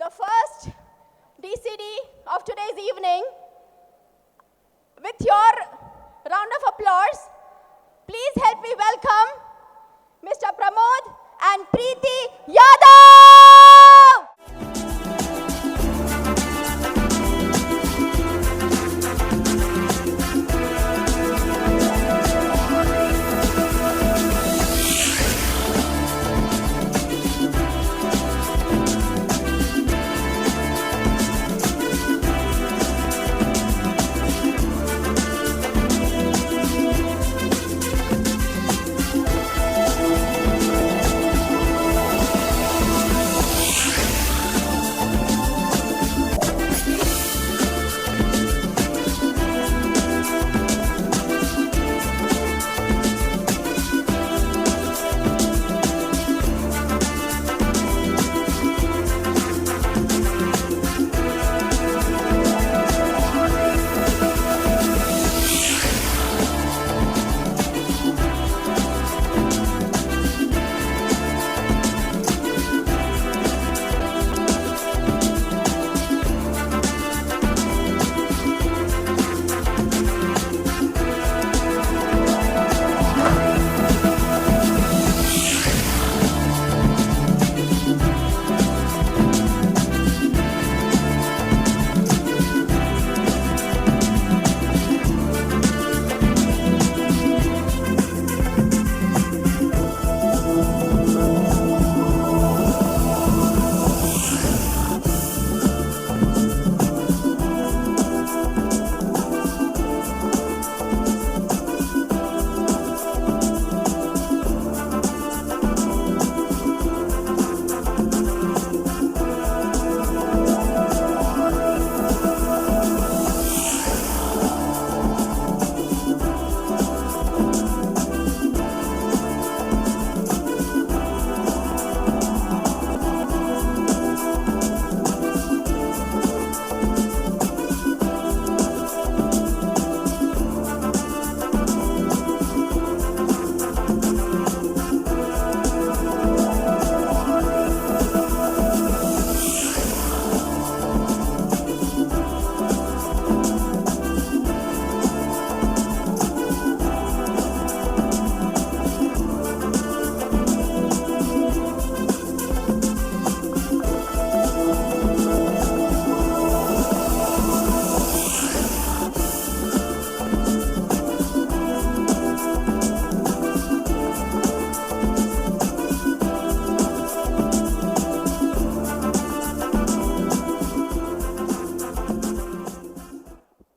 the first DCD of today's evening. With your round of applause, please help me welcome Mr. Pramod and Preeti Yadav!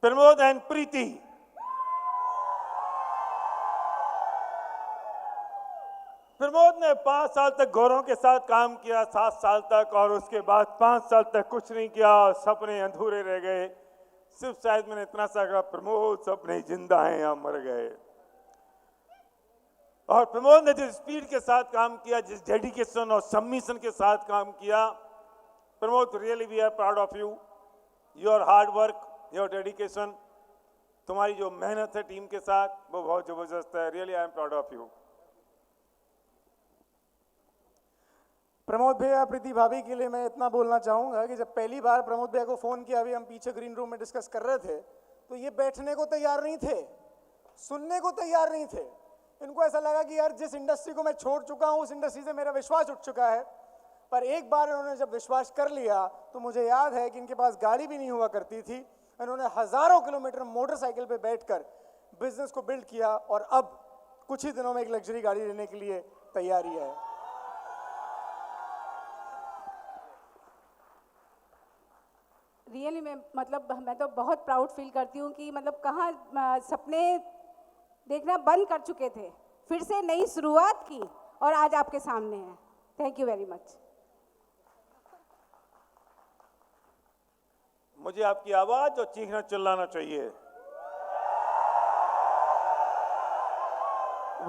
Pramod and Preeti. Pramod ने 5 साल तक गौरव के साथ काम किया, 7 साल तक, और उसके बाद 5 साल तक कुछ नहीं किया। सपने अधूरे रह गए। सिर्फ शायद मैंने इतना सा कहा, प्रमोद सपने जिंदा हैं या मर गए। और प्रमोद ने जिस स्पीड के साथ काम किया, जिस डेडिकेशन और सबमिशन के साथ काम किया, Pramod really we are proud of you. Your hard work, your dedication, तुम्हारी जो मेहनत है टीम के साथ, वो बहुत जबरदस्त है। Really I am proud of you. Pramod भैया, प्रीति भाभी के लिए मैं इतना बोलना चाहूँगा कि जब पहली बार प्रमोद भैया को फ़ोन किया, अभी हम पीछे ग्रीन रूम में डिस्कस कर रहे थे, तो ये बैठने को तैयार नहीं थे, सुनने को तैयार नहीं थे। इनको ऐसा लगा कि यार जिस इंडस्ट्री को मैं छोड़ चुका हूँ, उस इंडस्ट्री से मेरा विश्वास उठ चुका है। पर एक बार इन्होंने जब विश्वास कर लिया, तो मुझे याद है कि इनके पास गाड़ी भी नहीं हुआ करती थी। इन्होंने हज़ारों किलोमीटर मोटरसाइकिल पर बैठकर बिजनेस को बिल्ड किया, और अब कुछ ही दिनों में एक लग्जरी गाड़ी लेने के लिए तैयारी है। रियली मैं तो बहुत प्राउड फील करती हूँ कि कहाँ सपने देखना बंद कर चुके थे, फिर से नई शुरुआत की, और आज आपके सामने हैं। Thank you very much. मुझे आपकी आवाज और चीखना चिल्लाना चाहिए।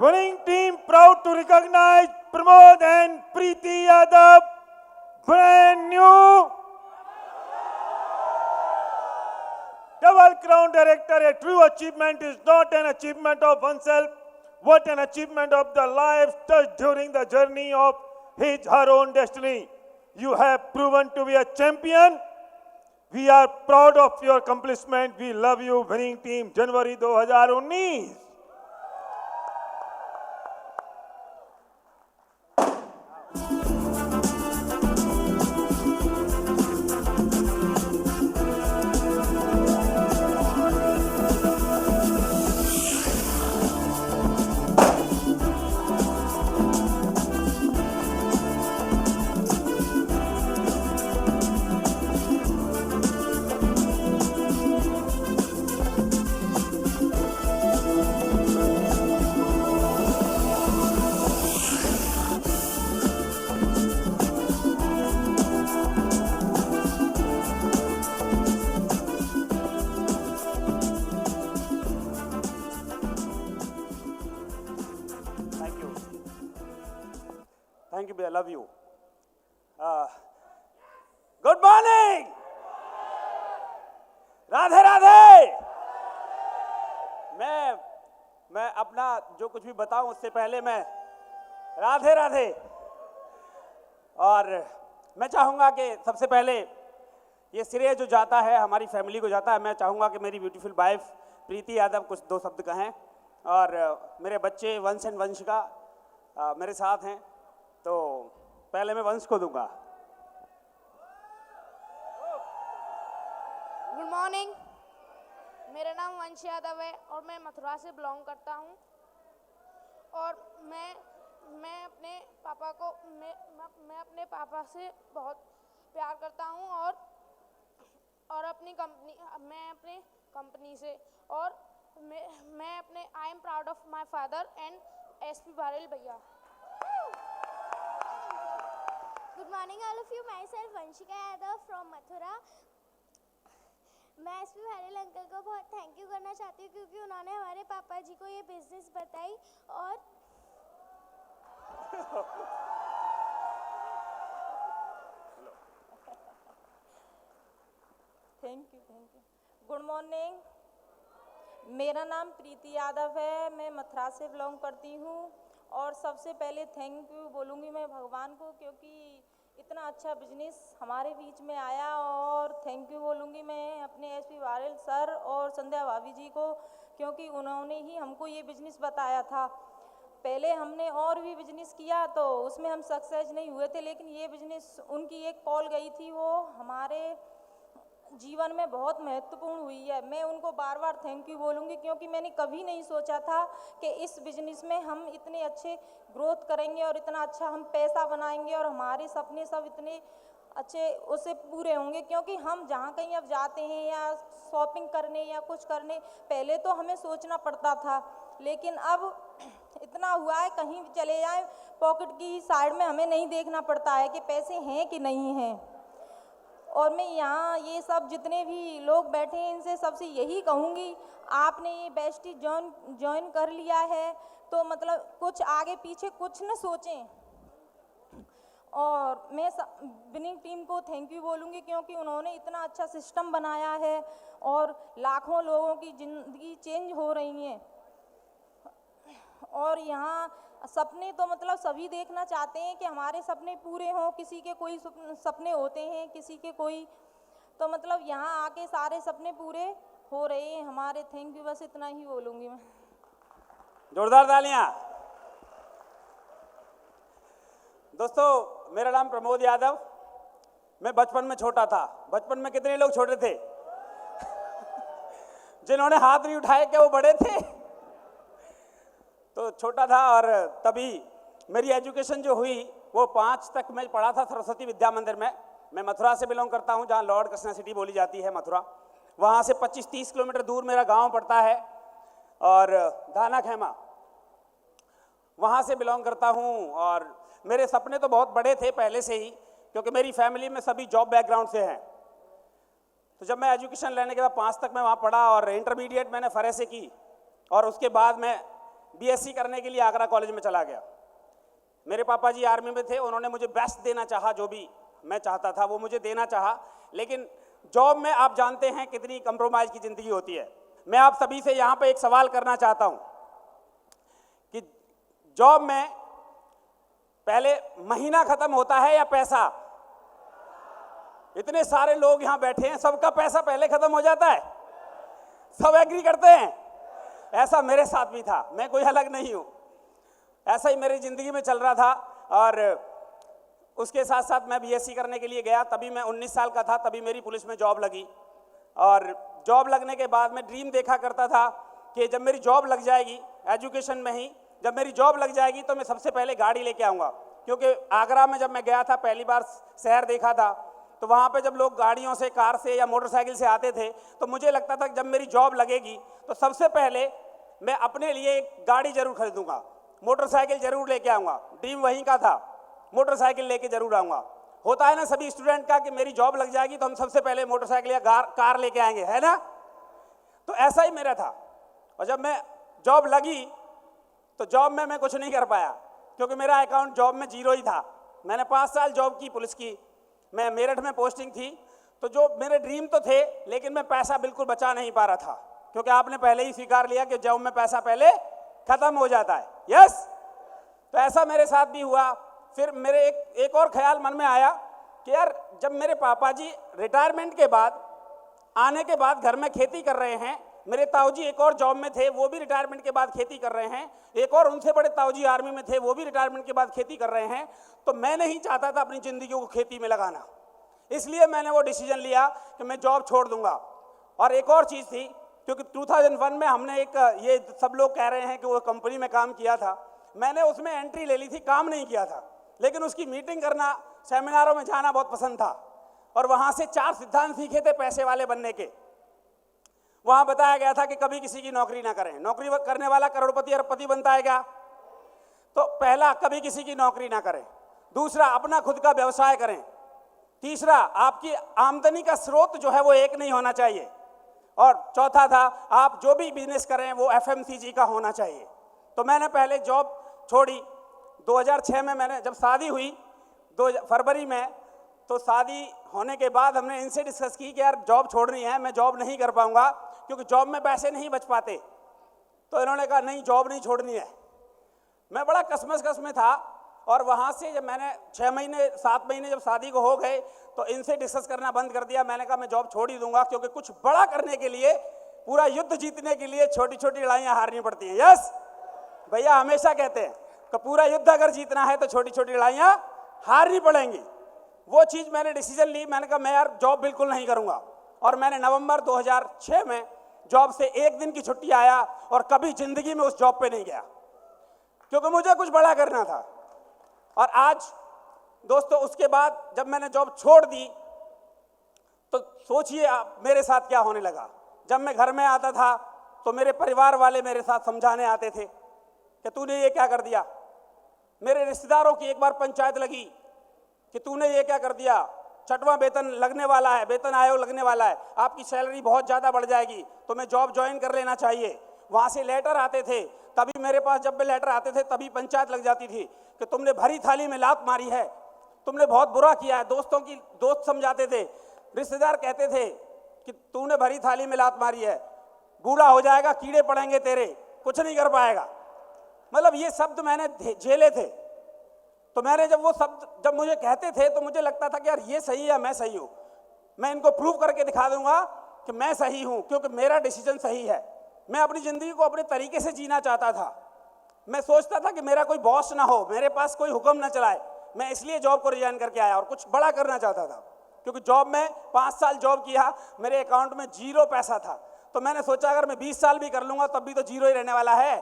Winning team proud to recognize Pramod and Preeti Yadav, brand new double crown director. A true achievement is not an achievement of oneself, but an achievement of the life touched during the journey of his her own destiny. You have proven to be a champion. We are proud of your accomplishment. We love you, winning team, January 2019. Thank you, I love you. Good morning. Radhe Radhe. मैं अपना जो कुछ भी बताऊं उससे पहले मैं राधे राधे। और मैं चाहूंगा कि सबसे पहले ये श्रेय जो जाता है हमारी फैमिली को जाता है। मैं चाहूंगा कि मेरी ब्यूटीफुल वाइफ प्रीति यादव कुछ दो शब्द कहें, और मेरे बच्चे वंश एंड वंशिका मेरे साथ हैं, तो पहले मैं वंश को दूंगा। गुड मॉर्निंग, मेरा नाम वंश यादव है और मैं मथुरा से बिलोंग करता हूँ। और मैं अपने पापा को मैं अपने पापा से बहुत प्यार करता हूँ और अपनी कंपनी से, और मैं अपने I am proud of my father and SP barrel भैया। Good morning all of you. Myself Vanshika Yadav from Mathura. मैं एसपी बारेल अंकल को बहुत थैंक यू करना चाहती हूँ क्योंकि उन्होंने हमारे पापा जी को ये बिजनेस बताई। और थैंक यू। गुड मॉर्निंग, मेरा नाम प्रीति यादव है, मैं मथुरा से बिलोंग करती हूँ। और सबसे पहले थैंक यू बोलूँगी मैं भगवान को, क्योंकि इतना अच्छा बिजनेस हमारे बीच में आया। और थैंक यू बोलूँगी मैं अपने एसपी बारेल सर और संध्या भाभी जी को, क्योंकि उन्होंने ही हमको ये बिजनेस बताया था। पहले हमने और भी बिजनेस किया तो उसमें हम सक्सेस नहीं हुए थे, लेकिन ये बिजनेस उनकी एक कॉल गई थी, वो हमारे जीवन में बहुत महत्वपूर्ण हुई है। मैं उनको बार बार थैंक यू बोलूँगी, क्योंकि मैंने कभी नहीं सोचा था कि इस बिजनेस में हम इतने अच्छे ग्रोथ करेंगे और इतना अच्छा हम पैसा बनाएंगे और हमारे सपने सब इतने अच्छे उससे पूरे होंगे। क्योंकि हम जहाँ कहीं अब जाते हैं या शॉपिंग करने या कुछ करने, पहले तो हमें सोचना पड़ता था, लेकिन अब इतना हुआ है कहीं भी चले जाएं पॉकेट की साइड में हमें नहीं देखना पड़ता है कि पैसे हैं कि नहीं हैं। और मैं यहाँ ये सब जितने भी लोग बैठे हैं इनसे सबसे यही कहूँगी, आपने ये बेस्टी ज्वाइन कर लिया है तो मतलब कुछ आगे पीछे कुछ न सोचें। और मैं विनिंग टीम को थैंक यू बोलूँगी, क्योंकि उन्होंने इतना अच्छा सिस्टम बनाया है और लाखों लोगों की ज़िंदगी चेंज हो रही हैं। और यहाँ सपने तो मतलब सभी देखना चाहते हैं कि हमारे सपने पूरे हों, किसी के कोई सपने होते हैं, किसी के कोई, तो मतलब यहाँ आके सारे सपने पूरे हो रहे हैं हमारे। थैंक यू, बस इतना ही बोलूँगी मैं। जोरदार तालियां। दोस्तों, मेरा नाम प्रमोद यादव। मैं बचपन में छोटा था। बचपन में कितने लोग छोटे थे? जिन्होंने हाथ नहीं उठाए, क्या वो बड़े थे? तो छोटा था। और तभी मेरी एजुकेशन जो हुई वो 5 तक मैं पढ़ा था सरस्वती विद्या मंदिर में। मैं मथुरा से बिलोंग करता हूँ, जहाँ लॉर्ड कृष्णा सिटी बोली जाती है मथुरा। वहाँ से 25-30 किलोमीटर दूर मेरा गांव पड़ता है, और धाना खेमा, वहाँ से बिलोंग करता हूँ। और मेरे सपने तो बहुत बड़े थे पहले से ही, क्योंकि मेरी फैमिली में सभी जॉब बैकग्राउंड से हैं। तो जब मैं एजुकेशन लेने के बाद 5 तक मैं वहाँ पढ़ा, और इंटरमीडिएट मैंने फरे से की, और उसके बाद मैं बीएससी करने के लिए आगरा कॉलेज में चला गया। मेरे पापा जी आर्मी में थे, उन्होंने मुझे बेस्ट देना चाहा, जो भी मैं चाहता था वो मुझे देना चाहा। लेकिन जॉब में आप जानते हैं कितनी कंप्रोमाइज़ की ज़िंदगी होती है। मैं आप सभी से यहाँ पे एक सवाल करना चाहता हूँ कि जॉब में पहले महीना ख़त्म होता है या पैसा? इतने सारे लोग यहाँ बैठे हैं, सबका पैसा पहले खत्म हो जाता है, सब एग्री करते हैं। ऐसा मेरे साथ भी था, मैं कोई अलग नहीं हूँ। ऐसा ही मेरी ज़िंदगी में चल रहा था। और उसके साथ साथ मैं बीएससी करने के लिए गया, तभी मैं 19 साल का था, तभी मेरी पुलिस में जॉब लगी। और जॉब लगने के बाद मैं ड्रीम देखा करता था कि जब मेरी जॉब लग जाएगी एजुकेशन में ही, जब मेरी जॉब लग जाएगी तो मैं सबसे पहले गाड़ी लेके आऊँगा। क्योंकि आगरा में जब मैं गया था, पहली बार शहर देखा था, तो वहाँ पे जब लोग गाड़ियों से, कार से या मोटरसाइकिल से आते थे, तो मुझे लगता था कि जब मेरी जॉब लगेगी तो सबसे पहले मैं अपने लिए एक गाड़ी जरूर खरीदूंगा, मोटरसाइकिल जरूर लेके आऊँगा। ड्रीम वहीं का था, मोटरसाइकिल लेके जरूर आऊँगा। होता है ना सभी स्टूडेंट का कि मेरी जॉब लग जाएगी तो हम सबसे पहले मोटरसाइकिल या कार लेके आएंगे, है ना? तो ऐसा ही मेरा था। और जब मैं जॉब लगी तो जॉब में मैं कुछ नहीं कर पाया, क्योंकि मेरा अकाउंट जॉब में 0 ही था। मैंने 5 साल जॉब की पुलिस की, मैं मेरठ में पोस्टिंग थी। तो जो मेरे ड्रीम तो थे, लेकिन मैं पैसा बिल्कुल बचा नहीं पा रहा था, क्योंकि आपने पहले ही स्वीकार लिया कि जॉब में पैसा पहले खत्म हो जाता है। यस, तो ऐसा मेरे साथ भी हुआ। फिर मेरे एक और ख्याल मन में आया कि यार, जब मेरे पापा जी रिटायरमेंट के बाद आने के बाद घर में खेती कर रहे हैं, मेरे ताऊजी एक और जॉब में थे, वो भी रिटायरमेंट के बाद खेती कर रहे हैं, एक और उनसे बड़े ताऊजी आर्मी में थे, वो भी रिटायरमेंट के बाद खेती कर रहे हैं, तो मैं नहीं चाहता था अपनी ज़िंदगी को खेती में लगाना। इसलिए मैंने वो डिसीजन लिया कि मैं जॉब छोड़ दूंगा। और एक और चीज़ थी, क्योंकि 2001 में हमने एक, ये सब लोग कह रहे हैं कि वो कंपनी में काम किया था, मैंने उसमें एंट्री ले ली थी, काम नहीं किया था, लेकिन उसकी मीटिंग करना, सेमिनारों में जाना बहुत पसंद था। और वहाँ से 4 सिद्धांत सीखे थे पैसे वाले बनने के। वहाँ बताया गया था कि कभी किसी की नौकरी ना करें, नौकरी करने वाला करोड़पति अरबपति बनता है क्या? तो पहला, कभी किसी की नौकरी ना करें। दूसरा, अपना खुद का व्यवसाय करें। तीसरा, आपकी आमदनी का स्रोत जो है वो एक नहीं होना चाहिए। और चौथा था, आप जो भी बिजनेस करें वो FMCG का होना चाहिए। तो मैंने पहले जॉब छोड़ी। 2006 में मैंने जब शादी हुई, 2 फरवरी में, तो शादी होने के बाद हमने इनसे डिस्कस की कि यार जॉब छोड़नी है, मैं जॉब नहीं कर पाऊंगा क्योंकि जॉब में पैसे नहीं बच पाते। तो इन्होंने कहा नहीं, जॉब नहीं छोड़नी है। मैं बड़ा कसमस में था। और वहाँ से जब मैंने 6 महीने 7 महीने जब शादी को हो गए, तो इनसे डिस्कस करना बंद कर दिया। मैंने कहा मैं जॉब छोड़ ही दूंगा, क्योंकि कुछ बड़ा करने के लिए, पूरा युद्ध जीतने के लिए छोटी छोटी लड़ाइयाँ हारनी पड़ती हैं। यस भैया, हमेशा कहते हैं कि पूरा युद्ध अगर जीतना है तो छोटी छोटी लड़ाइयाँ हारनी पड़ेंगी। वो चीज़ मैंने डिसीजन ली। मैंने कहा मैं यार जॉब बिल्कुल नहीं करूँगा। और मैंने नवंबर 2006 में जॉब से 1 दिन की छुट्टी आया और कभी ज़िंदगी में उस जॉब पे नहीं गया, क्योंकि मुझे कुछ बड़ा करना था। और आज दोस्तों, उसके बाद जब मैंने जॉब छोड़ दी, तो सोचिए आप मेरे साथ क्या होने लगा। जब मैं घर में आता था तो मेरे परिवार वाले मेरे साथ समझाने आते थे कि तूने ये क्या कर दिया। मेरे रिश्तेदारों की एक बार पंचायत लगी कि तूने ये क्या कर दिया, 6वां वेतन लगने वाला है, वेतन आयोग लगने वाला है, आपकी सैलरी बहुत ज़्यादा बढ़ जाएगी, तो मैं जॉब ज्वाइन कर लेना चाहिए। वहाँ से लेटर आते थे, तभी मेरे पास जब भी लेटर आते थे तभी पंचायत लग जाती थी कि तुमने भरी थाली में लात मारी है, तुमने बहुत बुरा किया है। दोस्त समझाते थे, रिश्तेदार कहते थे कि तूने भरी थाली में लात मारी है, बूढ़ा हो जाएगा, कीड़े पड़ेंगे तेरे, कुछ नहीं कर पाएगा। मतलब ये शब्द मैंने झेले थे। तो मैंने जब वो शब्द जब मुझे कहते थे तो मुझे लगता था कि यार ये सही है, मैं सही हूँ, मैं इनको प्रूव करके दिखा दूंगा कि मैं सही हूँ, क्योंकि मेरा डिसीजन सही है। मैं अपनी ज़िंदगी को अपने तरीके से जीना चाहता था। मैं सोचता था कि मेरा कोई बॉस ना हो, मेरे पास कोई हुक्म ना चलाए। मैं इसलिए जॉब को रिजाइन करके आया और कुछ बड़ा करना चाहता था, क्योंकि जॉब में 5 साल जॉब किया, मेरे अकाउंट में 0 पैसा था। तो मैंने सोचा अगर मैं 20 साल भी कर लूँगा तब भी तो 0 ही रहने वाला है।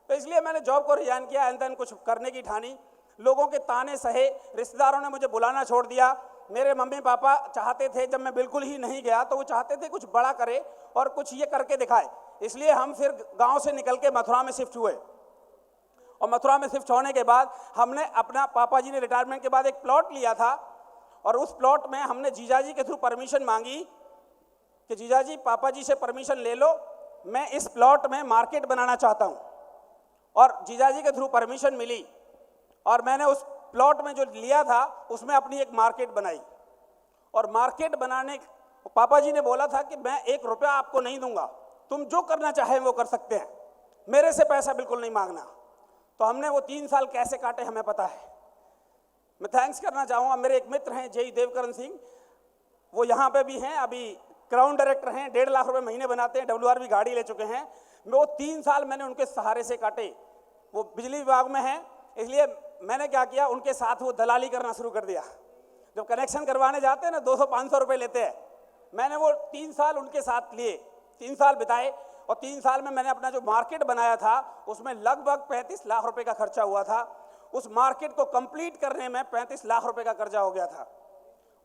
तो इसलिए मैंने जॉब को रिजाइन किया। एंड देन कुछ करने की ठानी। लोगों के ताने सहे, रिश्तेदारों ने मुझे बुलाना छोड़ दिया। मेरे मम्मी पापा चाहते थे, जब मैं बिल्कुल ही नहीं गया तो वो चाहते थे कुछ बड़ा करे और कुछ ये करके दिखाए। इसलिए हम फिर गांव से निकल के मथुरा में शिफ्ट हुए। और मथुरा में शिफ्ट होने के बाद हमने अपना, पापा जी ने रिटायरमेंट के बाद एक प्लॉट लिया था, और उस प्लॉट में हमने जीजाजी के थ्रू परमिशन मांगी कि जीजाजी पापा जी से परमिशन ले लो, मैं इस प्लॉट में मार्केट बनाना चाहता हूँ। और जीजाजी के थ्रू परमिशन मिली और मैंने उस प्लॉट में जो लिया था उसमें अपनी एक मार्केट बनाई। और मार्केट बनाने, पापा जी ने बोला था कि मैं 1 रुपया आपको नहीं दूंगा, तुम जो करना चाहें वो कर सकते हैं, मेरे से पैसा बिल्कुल नहीं मांगना। तो हमने वो 3 साल कैसे काटे हमें पता है। मैं थैंक्स करना चाहूँगा, मेरे एक मित्र हैं जेई देवकरण सिंह, वो यहाँ पे भी हैं, अभी क्राउन डायरेक्टर हैं, 1.5 लाख रुपए महीने बनाते हैं, WRV गाड़ी ले चुके हैं। वो 3 साल मैंने उनके सहारे से काटे। वो बिजली विभाग में हैं, इसलिए मैंने क्या किया, उनके साथ वो दलाली करना शुरू कर दिया। जब कनेक्शन करवाने जाते हैं ना 200-500 रुपये लेते हैं। मैंने वो 3 साल उनके साथ लिए, 3 साल बिताए, और 3 साल में मैंने अपना जो मार्केट बनाया था उसमें लगभग 35 लाख रुपए का खर्चा हुआ था। उस मार्केट को कंप्लीट करने में 35 लाख रुपए का कर्जा हो गया था,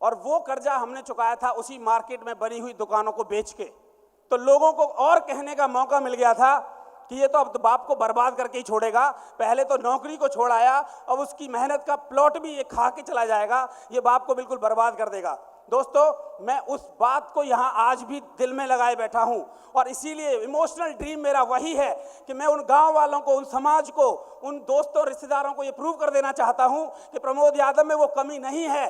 और वो कर्जा हमने चुकाया था उसी मार्केट में बनी हुई दुकानों को बेच के। तो लोगों को और कहने का मौका मिल गया था कि ये तो अब तो बाप को बर्बाद करके ही छोड़ेगा। पहले तो नौकरी को छोड़ाया, अब उसकी मेहनत का प्लॉट भी ये खा के चला जाएगा, ये बाप को बिल्कुल बर्बाद कर देगा। दोस्तों, मैं उस बात को यहाँ आज भी दिल में लगाए बैठा हूँ, और इसीलिए इमोशनल ड्रीम मेरा वही है कि मैं उन गांव वालों को, उन समाज को, उन दोस्तों रिश्तेदारों को ये प्रूव कर देना चाहता हूँ कि प्रमोद यादव में वो कमी नहीं है।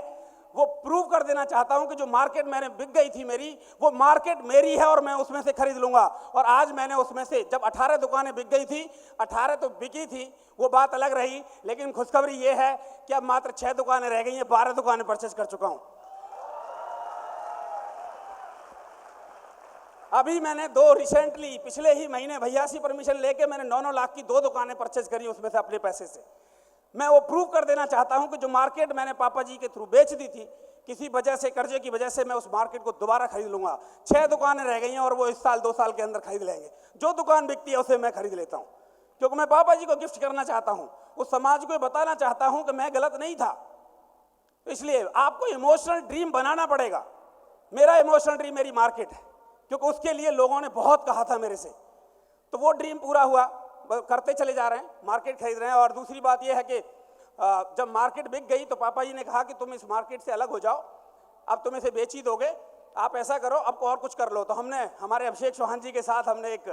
वो प्रूव कर देना चाहता हूं कि जो मार्केट मैंने बिक गई थी मेरी, वो मार्केट मेरी है और मैं उसमें से खरीद लूंगा। और आज मैंने उसमें से, जब 18 दुकानें बिक गई थी, 18 तो बिकी थी, वो बात अलग रही, लेकिन खुशखबरी ये है कि अब मात्र 6 दुकानें रह गई हैं, 12 दुकानें परचेज कर चुका हूं। अभी मैंने 2 रिसेंटली पिछले ही महीने भैया से परमिशन लेके मैंने 9-9 लाख की 2 दुकानें परचेज करी उसमें से अपने पैसे से। मैं वो प्रूव कर देना चाहता हूं कि जो मार्केट मैंने पापा जी के थ्रू बेच दी थी, किसी वजह से, कर्जे की वजह से, मैं उस मार्केट को दोबारा खरीद लूंगा। 6 दुकानें रह गई हैं और वो इस साल 2 साल के अंदर खरीद लेंगे। जो दुकान बिकती है उसे मैं खरीद लेता हूं, क्योंकि मैं पापा जी को गिफ्ट करना चाहता हूं, उस समाज को बताना चाहता हूं कि मैं गलत नहीं था। इसलिए आपको इमोशनल ड्रीम बनाना पड़ेगा। मेरा इमोशनल ड्रीम मेरी मार्केट है, क्योंकि उसके लिए लोगों ने बहुत कहा था मेरे से, तो वो ड्रीम पूरा हुआ, करते चले जा रहे हैं, मार्केट खरीद रहे हैं। और दूसरी बात यह है कि जब मार्केट बिक गई तो पापा जी ने कहा कि तुम इस मार्केट से अलग हो जाओ, अब तुम इसे बेच ही दोगे, आप ऐसा करो अब और कुछ कर लो। तो हमने, हमारे अभिषेक चौहान जी के साथ हमने एक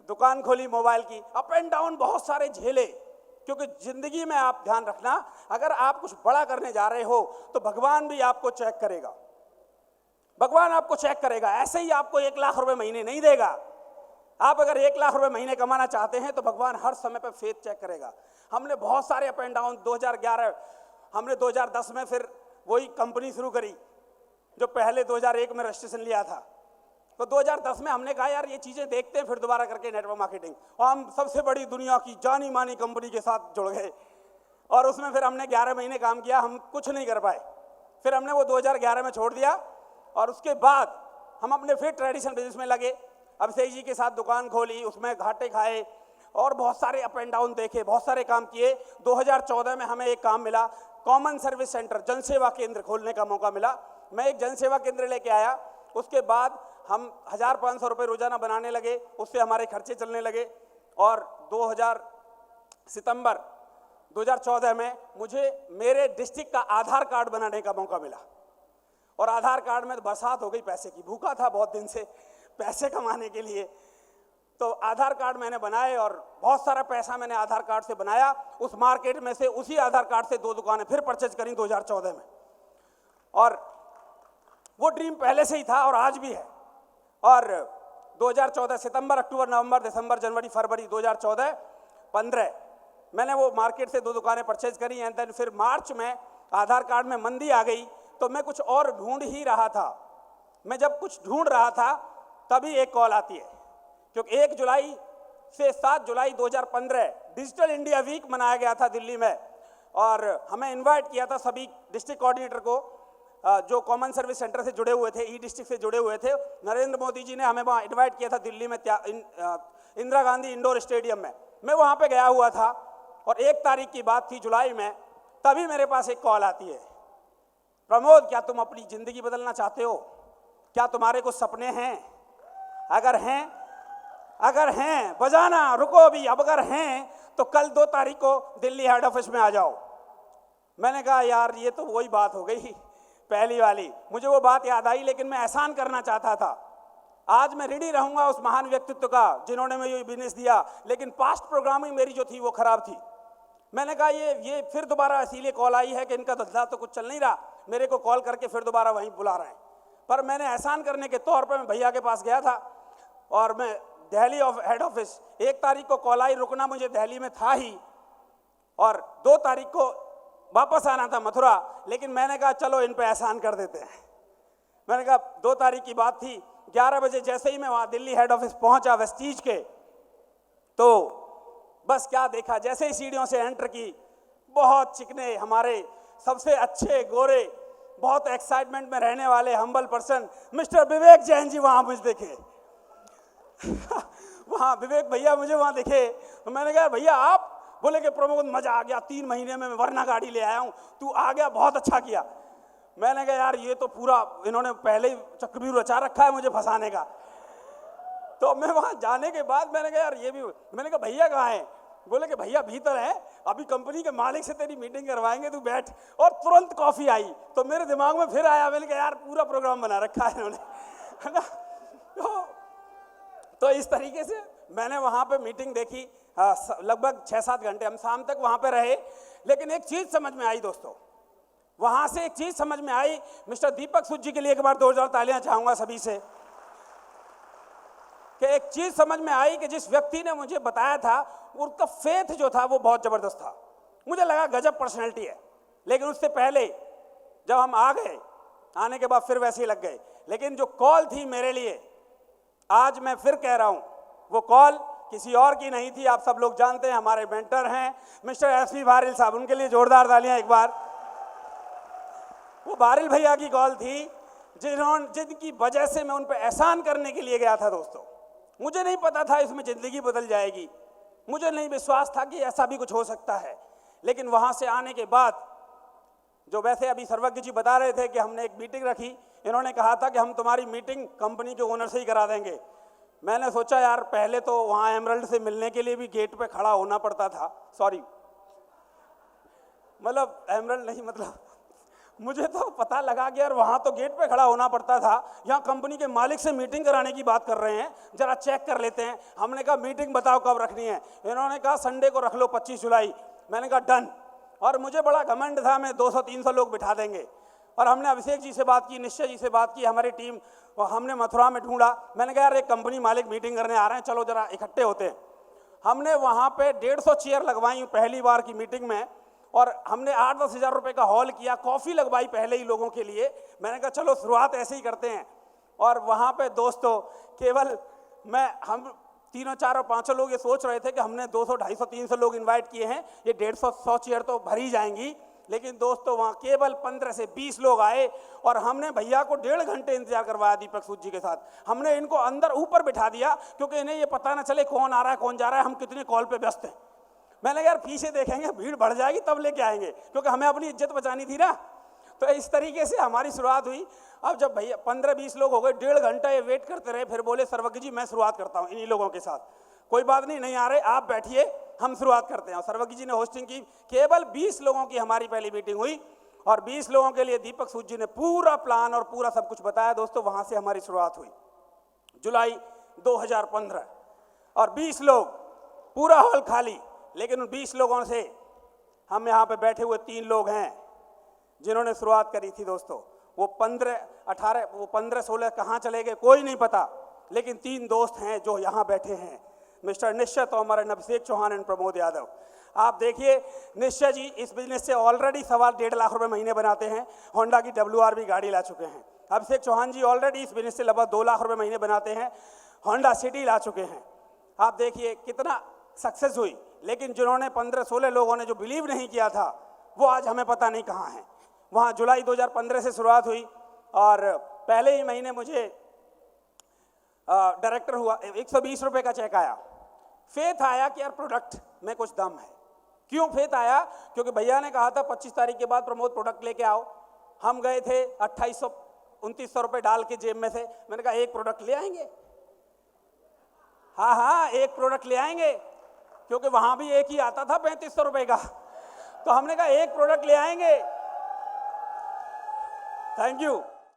दुकान खोली मोबाइल की। अप एंड डाउन बहुत सारे झेले, क्योंकि जिंदगी में आप ध्यान रखना, अगर आप कुछ बड़ा करने जा रहे हो तो भगवान भी आपको चेक करेगा। भगवान आपको चेक करेगा, ऐसे ही आपको 1 लाख रुपए महीने नहीं देगा। आप अगर 1 लाख रुपए महीने कमाना चाहते हैं तो भगवान हर समय पर फेथ चेक करेगा। हमने बहुत सारे अप एंड डाउन, 2011 हमने 2010 में फिर वही कंपनी शुरू करी जो पहले 2001 में रजिस्ट्रेशन लिया था। तो 2010 में हमने कहा यार ये चीज़ें देखते हैं, फिर दोबारा करके नेटवर्क मार्केटिंग, और हम सबसे बड़ी दुनिया की जानी मानी कंपनी के साथ जुड़ गए। और उसमें फिर हमने 11 महीने काम किया, हम कुछ नहीं कर पाए। फिर हमने वो 2011 में छोड़ दिया, और उसके बाद हम अपने फिर ट्रेडिशनल बिजनेस में लगे। अभिषेक जी के साथ दुकान खोली, उसमें घाटे खाए और बहुत सारे अप एंड डाउन देखे, बहुत सारे काम किए। 2014 में हमें एक काम मिला, कॉमन सर्विस सेंटर, जनसेवा केंद्र खोलने का मौका मिला। मैं एक जनसेवा केंद्र लेके आया। उसके बाद हम 1500 रुपये रोजाना बनाने लगे, उससे हमारे खर्चे चलने लगे। और सितंबर 2014 में मुझे मेरे डिस्ट्रिक्ट का आधार कार्ड बनाने का मौका मिला। और आधार कार्ड में तो बरसात हो गई पैसे की, भूखा था बहुत दिन से पैसे कमाने के लिए। तो आधार कार्ड मैंने बनाए और बहुत सारा पैसा मैंने आधार कार्ड से बनाया। उस मार्केट में से उसी आधार कार्ड से 2 दुकानें फिर परचेज करी 2014 में। और वो ड्रीम पहले से ही था और आज भी है। और 2014 सितंबर, अक्टूबर, नवंबर, दिसंबर, जनवरी, फरवरी 2014, 15 मैंने वो मार्केट से 2 दुकानें परचेज करी। एंड देन फिर मार्च में आधार कार्ड में मंदी आ गई, तो मैं कुछ और ढूंढ ही रहा था। मैं जब कुछ ढूंढ रहा था तभी एक कॉल आती है, क्योंकि 1 जुलाई से 7 जुलाई 2015 डिजिटल इंडिया वीक मनाया गया था दिल्ली में। और हमें इनवाइट किया था सभी डिस्ट्रिक्ट कोऑर्डिनेटर को, जो कॉमन सर्विस सेंटर से जुड़े हुए थे, ई डिस्ट्रिक्ट से जुड़े हुए थे। नरेंद्र मोदी जी ने हमें वहाँ इनवाइट किया था दिल्ली में, इंदिरा गांधी इंडोर स्टेडियम में। मैं वहाँ पे गया हुआ था और 1 तारीख की बात थी जुलाई में। तभी मेरे पास एक कॉल आती है, प्रमोद क्या तुम अपनी ज़िंदगी बदलना चाहते हो? क्या तुम्हारे कुछ सपने हैं? अगर हैं बजाना, रुको अभी। अब अगर हैं तो कल 2 तारीख को दिल्ली हेड ऑफिस में आ जाओ। मैंने कहा यार ये तो वही बात हो गई पहली वाली। मुझे वो बात याद आई, लेकिन मैं एहसान करना चाहता था। आज मैं ऋणी रहूंगा उस महान व्यक्तित्व का जिन्होंने मुझे बिजनेस दिया, लेकिन पास्ट प्रोग्रामिंग मेरी जो थी वो खराब थी। मैंने कहा ये फिर दोबारा इसीलिए कॉल आई है कि इनका धंधा तो कुछ चल नहीं रहा, मेरे को कॉल करके फिर दोबारा वहीं बुला रहे हैं। पर मैंने एहसान करने के तौर पर मैं भैया के पास गया था और मैं दिल्ली हेड ऑफिस 1 तारीख को कॉल आई, रुकना मुझे दिल्ली में था ही, और 2 तारीख को वापस आना था मथुरा। लेकिन मैंने कहा चलो इन पे एहसान कर देते हैं। मैंने कहा 2 तारीख की बात थी, 11 बजे जैसे ही मैं वहाँ दिल्ली हेड ऑफिस पहुँचा वेस्टीज के, तो बस क्या देखा, जैसे ही सीढ़ियों से एंटर की, बहुत चिकने हमारे सबसे अच्छे गोरे, बहुत एक्साइटमेंट में रहने वाले हम्बल पर्सन मिस्टर विवेक जैन जी वहाँ मुझे देखे। वहाँ विवेक भैया मुझे वहाँ दिखे, तो मैंने कहा भैया आप? बोले कि प्रमोद मजा आ गया, 3 महीने में मैं वरना गाड़ी ले आया हूँ, तू आ गया, बहुत अच्छा किया। मैंने कहा यार ये तो पूरा इन्होंने पहले ही चक्रव्यूह रचा रखा है मुझे फंसाने का। तो मैं वहाँ जाने के बाद मैंने कहा यार ये भी, मैंने कहा भैया कहाँ हैं? बोले कि भैया भीतर है, अभी कंपनी के मालिक से तेरी मीटिंग करवाएंगे, तू बैठ। और तुरंत कॉफ़ी आई, तो मेरे दिमाग में फिर आया, मैंने कहा यार पूरा प्रोग्राम बना रखा है इन्होंने, है ना। तो इस तरीके से मैंने वहाँ पे मीटिंग देखी, लगभग 6-7 घंटे हम शाम तक वहाँ पे रहे। लेकिन एक चीज़ समझ में आई दोस्तों, वहाँ से एक चीज़ समझ में आई। मिस्टर दीपक सूद जी के लिए एक बार 2000 तालियां चाहूँगा सभी से, कि एक चीज़ समझ में आई कि जिस व्यक्ति ने मुझे बताया था उसका फेथ जो था वो बहुत ज़बरदस्त था। मुझे लगा गजब पर्सनैलिटी है। लेकिन उससे पहले जब हम आ गए, आने के बाद फिर वैसे ही लग गए। लेकिन जो कॉल थी मेरे लिए, आज मैं फिर कह रहा हूँ, वो कॉल किसी और की नहीं थी। आप सब लोग जानते हैं, हमारे मेंटर हैं मिस्टर एसपी बारिल साहब, उनके लिए जोरदार तालियां एक बार। वो बारिल भैया की कॉल थी जिनकी वजह से मैं उन पर एहसान करने के लिए गया था दोस्तों। मुझे नहीं पता था इसमें ज़िंदगी बदल जाएगी, मुझे नहीं विश्वास था कि ऐसा भी कुछ हो सकता है। लेकिन वहाँ से आने के बाद, जो वैसे अभी सर्वज्ञ जी बता रहे थे कि हमने एक मीटिंग रखी, इन्होंने कहा था कि हम तुम्हारी मीटिंग कंपनी के ओनर से ही करा देंगे। मैंने सोचा यार पहले तो वहाँ एमरल्ड से मिलने के लिए भी गेट पे खड़ा होना पड़ता था, सॉरी मतलब एमरल्ड नहीं, मतलब मुझे तो पता लगा कि यार वहाँ तो गेट पे खड़ा होना पड़ता था, यहाँ कंपनी के मालिक से मीटिंग कराने की बात कर रहे हैं, जरा चेक कर लेते हैं। हमने कहा मीटिंग बताओ कब रखनी है? इन्होंने कहा संडे को रख लो 25 जुलाई। मैंने कहा डन। और मुझे बड़ा घमंड था, मैं 200-300 लोग बिठा देंगे। और हमने अभिषेक जी से बात की, निश्चय जी से बात की, हमारी टीम, और हमने मथुरा में ढूंढा। मैंने कहा यार एक कंपनी मालिक मीटिंग करने आ रहे हैं, चलो जरा इकट्ठे होते हैं। हमने वहाँ पे 150 चेयर लगवाई पहली बार की मीटिंग में, और हमने 8-10 हज़ार रुपये का हॉल किया, कॉफ़ी लगवाई पहले ही लोगों के लिए। मैंने कहा चलो शुरुआत ऐसे ही करते हैं। और वहाँ पे दोस्तों केवल हम 3-4-5 लोग ये सोच रहे थे कि हमने 200-250-300 लोग इनवाइट किए हैं, ये 150-100 चेयर तो भरी जाएंगी। लेकिन दोस्तों वहाँ केवल 15 से 20 लोग आए, और हमने भैया को 1.5 घंटे इंतजार करवाया दीपक सूद जी के साथ। हमने इनको अंदर ऊपर बिठा दिया, क्योंकि इन्हें ये पता ना चले कौन आ रहा है कौन जा रहा है, हम कितने कॉल पे व्यस्त हैं। मैंने कहा यार पीछे देखेंगे, भीड़ बढ़ जाएगी तब लेके आएंगे, क्योंकि हमें अपनी इज्जत बचानी थी ना। तो इस तरीके से हमारी शुरुआत हुई। अब जब भैया 15-20 लोग हो गए, 1.5 घंटा ये वेट करते रहे, फिर बोले सर्वज्ञ जी मैं शुरुआत करता हूँ इन्हीं लोगों के साथ। कोई बात नहीं आ रहे, आप बैठिए, हम शुरुआत करते हैं। और सर्वज्ञ जी ने होस्टिंग की। केवल 20 लोगों की हमारी पहली मीटिंग हुई, और 20 लोगों के लिए दीपक सूद जी ने पूरा प्लान और पूरा सब कुछ बताया दोस्तों। वहाँ से हमारी शुरुआत हुई जुलाई 2015, और 20 लोग, पूरा हॉल खाली। लेकिन उन 20 लोगों से हम यहाँ पे बैठे हुए 3 लोग हैं जिन्होंने शुरुआत करी थी दोस्तों। वो 15-16 कहाँ चले गए कोई नहीं पता, लेकिन 3 दोस्त हैं जो यहाँ बैठे हैं, mister Nishchay Tomar and Abhishek Chauhan and Pramod Yadav. आप देखिए निश्चय जी इस बिजनेस से ऑलरेडी 1.25 लाख रुपए महीने बनाते हैं, होंडा की WR भी गाड़ी ला चुके हैं। अभिषेक चौहान जी ऑलरेडी इस बिजनेस से लगभग 2 लाख रुपए महीने बनाते हैं, होंडा सिटी ला चुके हैं। आप देखिए कितना सक्सेस हुई। लेकिन जिन्होंने 15-16 लोगों ने जो बिलीव नहीं किया था, वो आज हमें पता नहीं कहाँ हैं। वहाँ जुलाई 2015 से शुरुआत हुई, और पहले ही महीने मुझे डायरेक्टर हुआ 120 रुपये का चेक आया। फेथ आया कि यार प्रोडक्ट में कुछ दम है। क्यों फेथ आया? क्योंकि भैया ने कहा था 25 तारीख के बाद प्रमोद प्रोडक्ट लेके आओ। हम गए थे 2800-2900 रुपये डाल के जेब में से। मैंने कहा एक प्रोडक्ट ले आएंगे, हाँ एक प्रोडक्ट ले आएंगे, क्योंकि वहाँ भी एक ही आता था 3500 रुपये का। तो हमने कहा एक प्रोडक्ट ले आएंगे। Thank you.